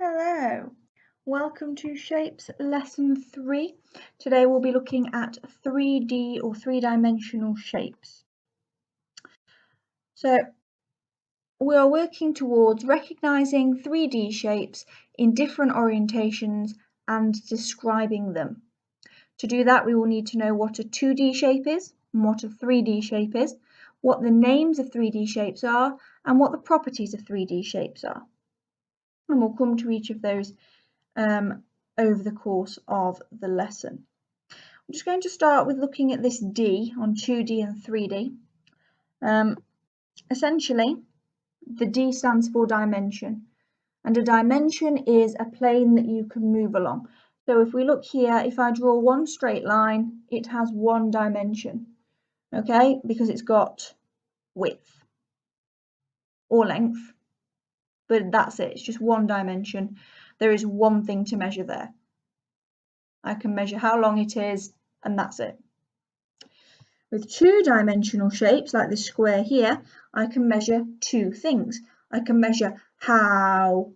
Hello, welcome to Shapes Lesson 3. Today we'll be looking at 3D or three-dimensional shapes. So we are working towards recognising 3D shapes in different orientations and describing them. To do that, we will need to know what a 2D shape is and what a 3D shape is, what the names of 3D shapes are, and what the properties of 3D shapes are. And we'll come to each of those over the course of the lesson. I'm just going to start with looking at this D on 2D and 3D. Essentially, the D stands for dimension, and a dimension is a plane that you can move along. So if we look here, if I draw one straight line, it has one dimension, okay, because it's got width or length, but that's it, it's just one dimension. There is one thing to measure there. I can measure how long it is, and that's it. With two-dimensional shapes, like this square here, I can measure two things. I can measure how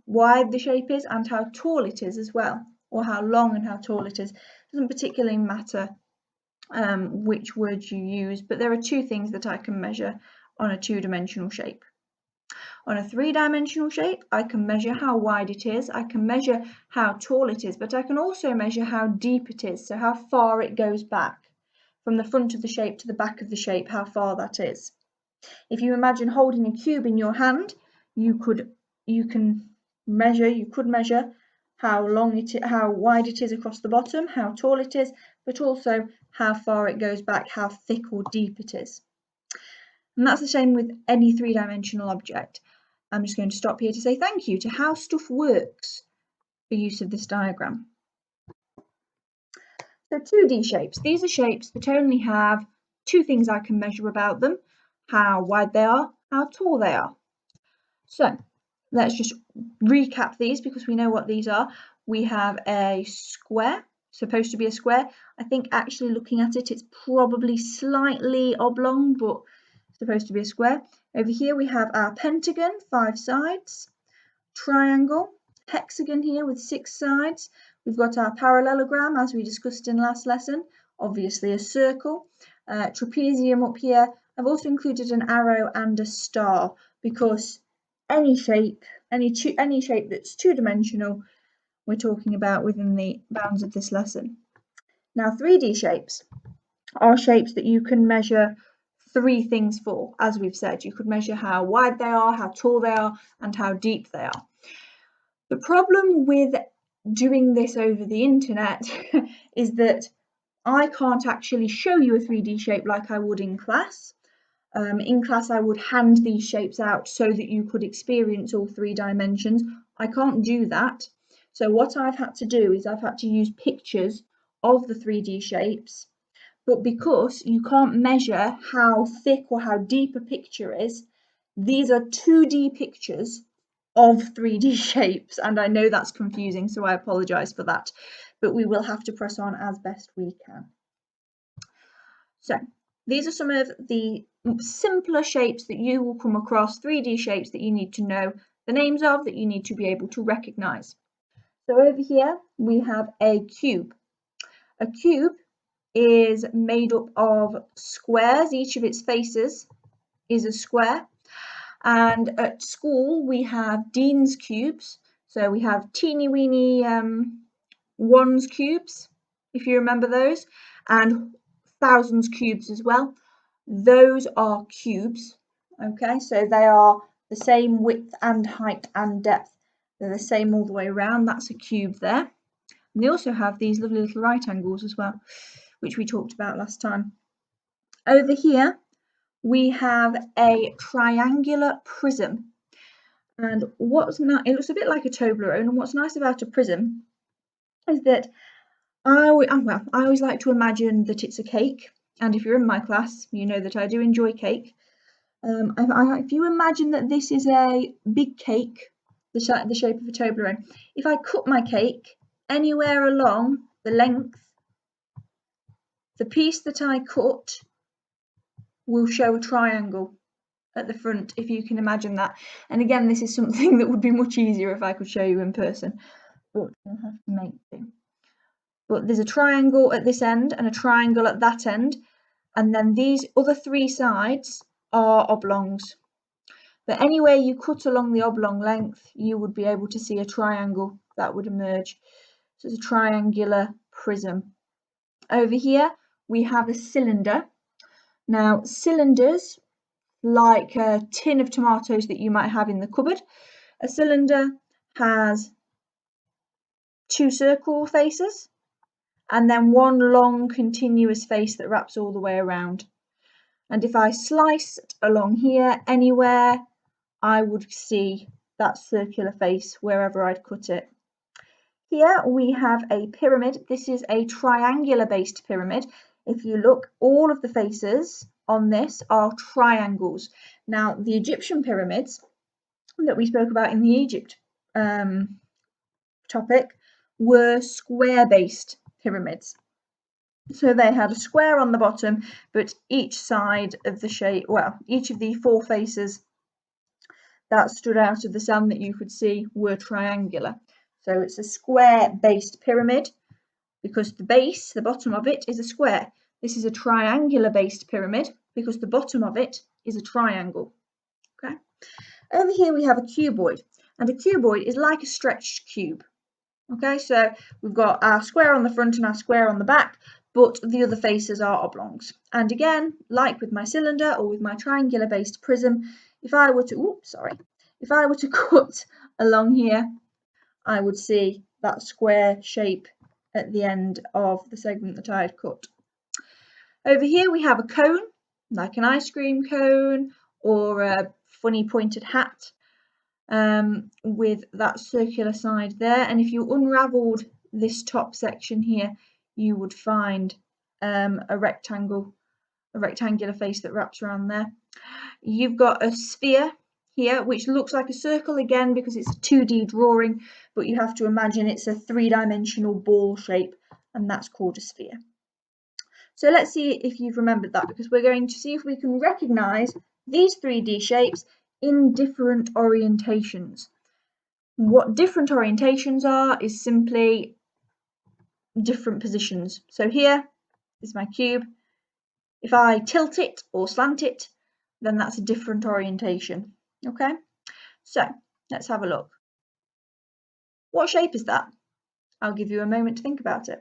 wide the shape is and how tall it is as well, or how long and how tall it is. It doesn't particularly matter which words you use, but there are two things that I can measure on a two-dimensional shape. On a three-dimensional shape, I can measure how wide it is, I can measure how tall it is, but I can also measure how deep it is, so how far it goes back from the front of the shape to the back of the shape, how far that is. If you imagine holding a cube in your hand, you could measure how wide it is across the bottom, how tall it is, but also how far it goes back, how thick or deep it is. And that's the same with any three-dimensional object. I'm just going to stop here to say thank you to How Stuff Works for use of this diagram. So 2D shapes, these are shapes that only have two things I can measure about them, how wide they are, how tall they are. So let's just recap these because we know what these are. We have a square, supposed to be a square. I think actually looking at it, it's probably slightly oblong, but supposed to be a square. Over here we have our pentagon, 5 sides, triangle, hexagon here with 6 sides. We've got our parallelogram as we discussed in last lesson, obviously a circle, trapezium up here. I've also included an arrow and a star because any shape that's two-dimensional we're talking about within the bounds of this lesson. Now 3D shapes are shapes that you can measure 3 things for, as we've said. You could measure how wide they are, how tall they are, and how deep they are. The problem with doing this over the internet is that I can't actually show you a 3D shape like I would in class. In class, I would hand these shapes out so that you could experience all 3 dimensions. I can't do that. So what I've had to do is I've had to use pictures of the 3D shapes. But because you can't measure how thick or how deep a picture is, these are 2D pictures of 3D shapes, and I know that's confusing, so I apologise for that, but we will have to press on as best we can. So these are some of the simpler shapes that you will come across, 3D shapes that you need to know the names of, that you need to be able to recognise. So over here we have a cube. A cube is made up of squares. Each of its faces is a square. And at school we have Dean's cubes. So we have teeny weeny ones cubes, if you remember those, and thousands cubes as well. Those are cubes, okay? So they are the same width and height and depth. They're the same all the way around. That's a cube there. And they also have these lovely little right angles as well, which we talked about last time. Over here, we have a triangular prism. And it looks a bit like a Toblerone, and what's nice about a prism is that I always like to imagine that it's a cake, and if you're in my class, you know that I do enjoy cake. If you imagine that this is a big cake, the shape of a Toblerone, if I cut my cake anywhere along the length, the piece that I cut will show a triangle, at the front, if you can imagine that. And again, this is something that would be much easier if I could show you in person, but I'll have to make do. But there's a triangle at this end and a triangle at that end, and then these other three sides are oblongs. But anywhere you cut along the oblong length, you would be able to see a triangle that would emerge. So it's a triangular prism. Over here, we have a cylinder. Now, cylinders, like a tin of tomatoes that you might have in the cupboard, a cylinder has two circle faces and then one long continuous face that wraps all the way around. And if I sliced along here anywhere, I would see that circular face wherever I'd cut it. Here we have a pyramid. This is a triangular based pyramid. If you look, all of the faces on this are triangles. Now, the Egyptian pyramids that we spoke about in the Egypt topic were square based pyramids. So they had a square on the bottom, but each side of the shape, well, each of the four faces that stood out of the sand that you could see were triangular. So it's a square-based pyramid because the base, the bottom of it, is a square. This is a triangular-based pyramid because the bottom of it is a triangle. Okay. Over here we have a cuboid, and a cuboid is like a stretched cube. Okay, so we've got our square on the front and our square on the back, but the other faces are oblongs. And again, like with my cylinder or with my triangular-based prism, if I were to cut along here, I would see that square shape at the end of the segment that I had cut. Over here we have a cone, like an ice cream cone or a funny pointed hat, with that circular side there. And if you unravelled this top section here, you would find a rectangular face that wraps around there. You've got a sphere here, which looks like a circle again because it's a 2D drawing, but you have to imagine it's a three-dimensional ball shape, and that's called a sphere. So let's see if you've remembered that, because we're going to see if we can recognise these 3D shapes in different orientations. What different orientations are is simply different positions. So here is my cube. If I tilt it or slant it, then that's a different orientation. Okay, so let's have a look. What shape is that? I'll give you a moment to think about it.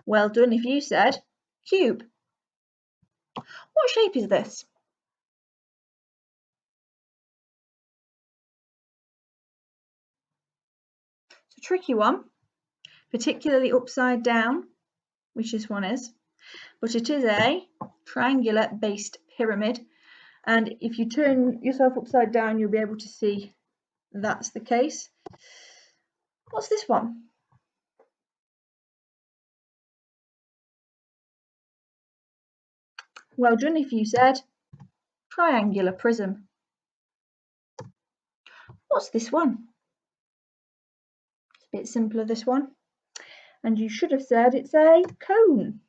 Well done if you said cube. What shape is this? It's a tricky one, particularly upside down, which this one is, but it is a triangular based pyramid, and if you turn yourself upside down you'll be able to see that's the case. What's this one? Well done if you said triangular prism. What's this one? It's a bit simpler, this one, and you should have said it's a cone.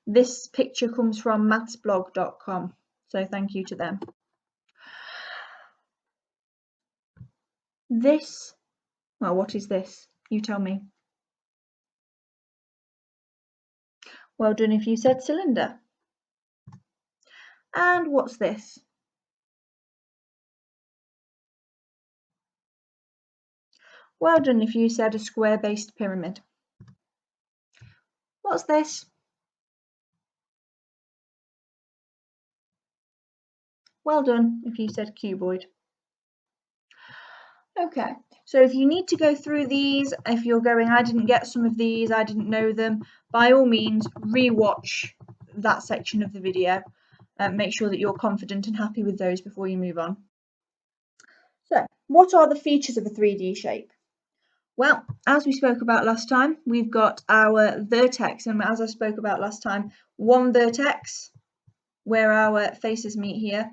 This picture comes from mathsblog.com, so thank you to them. This, well, what is this? You tell me. Well done if you said cylinder. And what's this? Well done if you said a square-based pyramid. What's this? Well done if you said cuboid. Okay, so if you need to go through these, if you're going, I didn't get some of these, I didn't know them, by all means, re-watch that section of the video. Make sure that you're confident and happy with those before you move on. So, what are the features of a 3D shape? Well, as we spoke about last time, we've got our vertex, and as I spoke about last time, one vertex, where our faces meet here,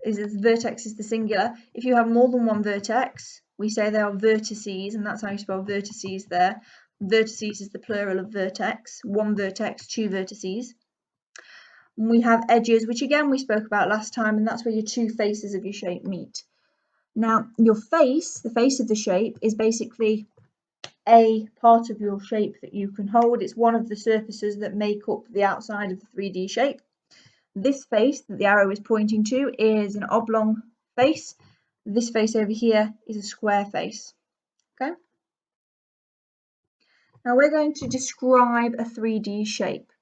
vertex is the singular. If you have more than one vertex, we say they are vertices, and that's how you spell vertices there. vertices is the plural of vertex, one vertex, two vertices. And we have edges, which again we spoke about last time, and that's where your two faces of your shape meet. Now, your face, the face of the shape, is basically a part of your shape that you can hold. It's one of the surfaces that make up the outside of the 3D shape. This face that the arrow is pointing to is an oblong face. This face over here is a square face. Okay. Now we're going to describe a 3D shape.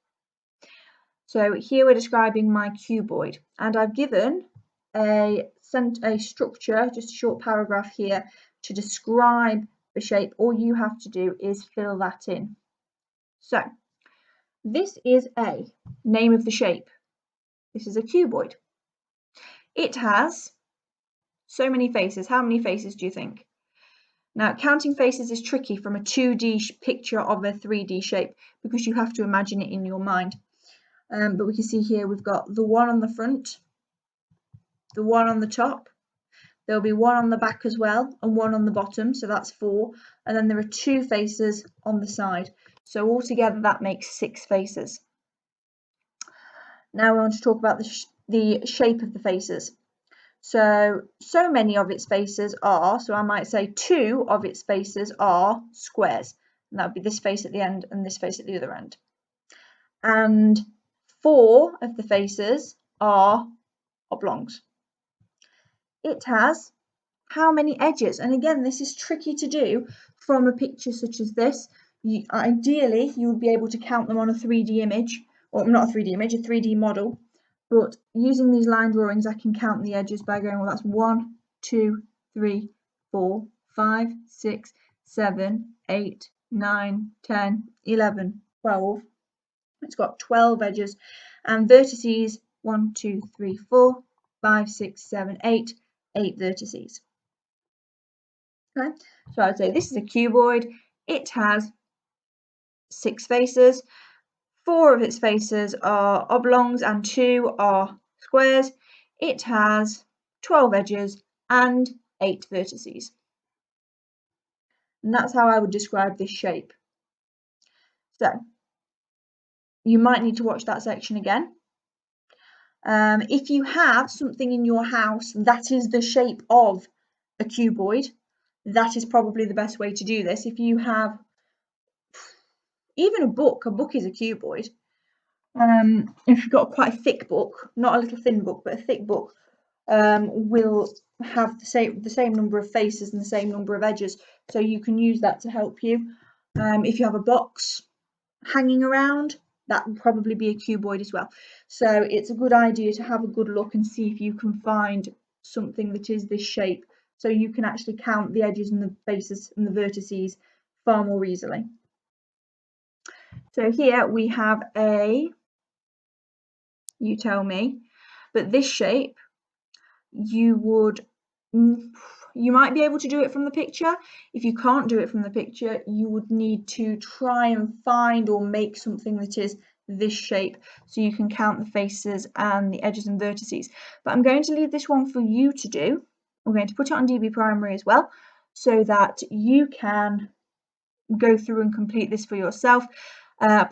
So here we're describing my cuboid, and I've given a structure, just a short paragraph here to describe the shape. All you have to do is fill that in. So this is a name of the shape. This is a cuboid. It has so many faces. How many faces do you think? Now, counting faces is tricky from a 2D picture of a 3D shape because you have to imagine it in your mind. But we can see here we've got the one on the front, the one on the top, there'll be one on the back as well, and one on the bottom, so that's 4, and then there are 2 faces on the side. So altogether that makes 6 faces. Now we want to talk about the shape of the faces. So many of its faces are, so I might say 2 of its faces are squares, and that would be this face at the end and this face at the other end. And 4 of the faces are oblongs. It has how many edges? And again, this is tricky to do from a picture such as this. Ideally, you would be able to count them on a 3D image, or not a 3D image, a 3D model. But using these line drawings, I can count the edges by going, well, that's 1, 2, 3, 4, 5, 6, 7, 8, 9, 10, 11, 12. It's got 12 edges and vertices 1, 2, 3, 4, 5, 6, 7, 8 vertices. Okay, so I'd say this is a cuboid. It has 6 faces. 4 of its faces are oblongs and 2 are squares. It has 12 edges and 8 vertices. And that's how I would describe this shape. So you might need to watch that section again. If you have something in your house that is the shape of a cuboid, that is probably the best way to do this. If you have even a book is a cuboid. If you've got quite a thick book, not a little thin book, but a thick book, will have the same number of faces and the same number of edges. So you can use that to help you. If you have a box hanging around, that would probably be a cuboid as well. So it's a good idea to have a good look and see if you can find something that is this shape, so you can actually count the edges and the faces and the vertices far more easily. So here we have you tell me, but this shape, you might be able to do it from the picture. If you can't do it from the picture, you would need to try and find or make something that is this shape so you can count the faces and the edges and vertices. But I'm going to leave this one for you to do. We're going to put it on DB Primary as well so that you can go through and complete this for yourself.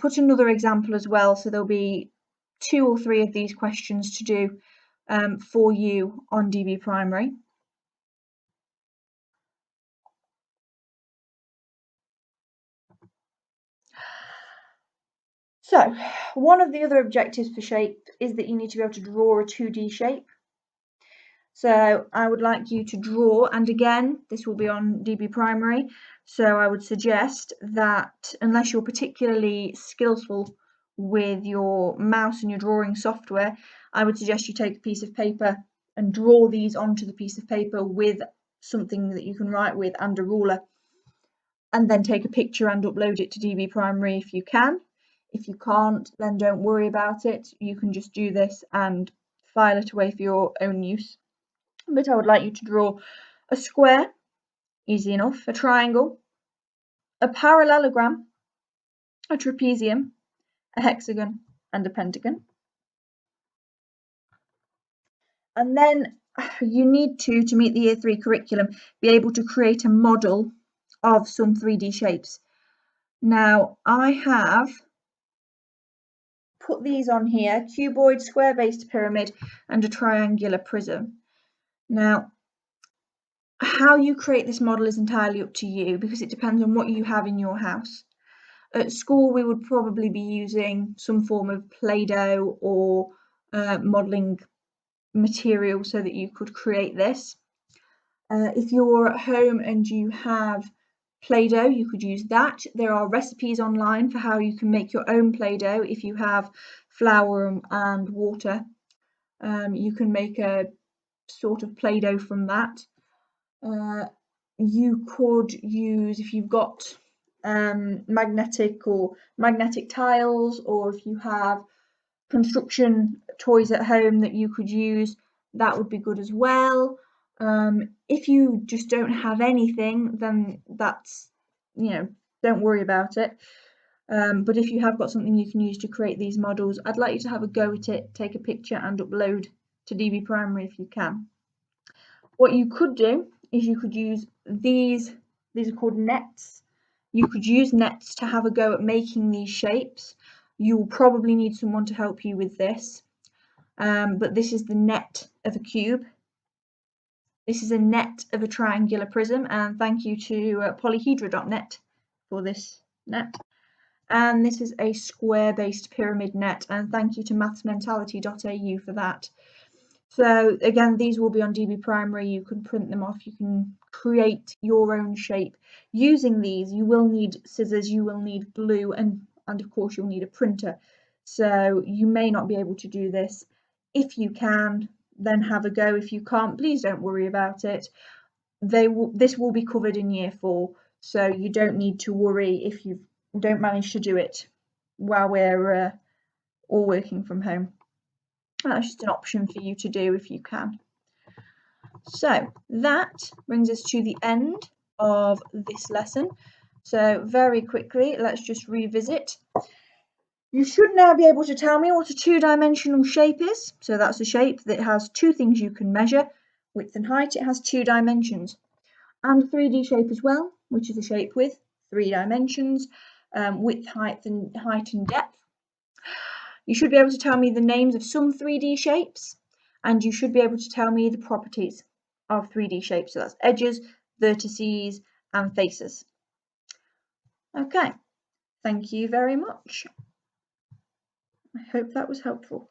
Put another example as well, so there'll be 2 or 3 of these questions to do for you on DB Primary. So one of the other objectives for shape is that you need to be able to draw a 2D shape. So I would like you to draw, and again, this will be on DB Primary, so I would suggest that unless you're particularly skillful with your mouse and your drawing software, I would suggest you take a piece of paper and draw these onto the piece of paper with something that you can write with and a ruler, and then take a picture and upload it to DB Primary if you can. If you can't, then don't worry about it. You can just do this and file it away for your own use. But I would like you to draw a square, easy enough, a triangle, a parallelogram, a trapezium, a hexagon, and a pentagon. And then you need to meet the Year 3 curriculum, be able to create a model of some 3D shapes. Now I have put these on here: cuboid, square-based pyramid, and a triangular prism. Now, how you create this model is entirely up to you because it depends on what you have in your house. At school, we would probably be using some form of Play-Doh or modelling material so that you could create this. If you're at home and you have Play-Doh, you could use that. There are recipes online for how you can make your own Play-Doh. If you have flour and water, you can make a sort of Play-Doh from that. You could use, if you've got magnetic tiles, or if you have construction toys at home that you could use, that would be good as well. If you just don't have anything, then that's, don't worry about it. But if you have got something you can use to create these models, I'd like you to have a go at it, take a picture and upload to DB Primary if you can. What you could do is you could use these are called nets. You could use nets to have a go at making these shapes. You will probably need someone to help you with this. But this is the net of a cube. This is a net of a triangular prism, and thank you to polyhedra.net for this net. And this is a square-based pyramid net, and thank you to mathsmentality.au for that. So again, these will be on DB Primary. You can print them off. You can create your own shape. Using these, you will need scissors, you will need glue, and of course you'll need a printer. So you may not be able to do this. If you can, then have a go. If you can't, please don't worry about it. This will be covered in Year 4, so you don't need to worry if you don't manage to do it while we're all working from home. That's just an option for you to do if you can. So that brings us to the end of this lesson. So very quickly, let's just revisit. You should now be able to tell me what a two-dimensional shape is. So that's a shape that has two things you can measure: width and height. It has 2 dimensions. And a 3D shape as well, which is a shape with 3 dimensions, width, height and depth. You should be able to tell me the names of some 3D shapes, and you should be able to tell me the properties of 3D shapes. So that's edges, vertices, and faces. Okay, thank you very much. I hope that was helpful.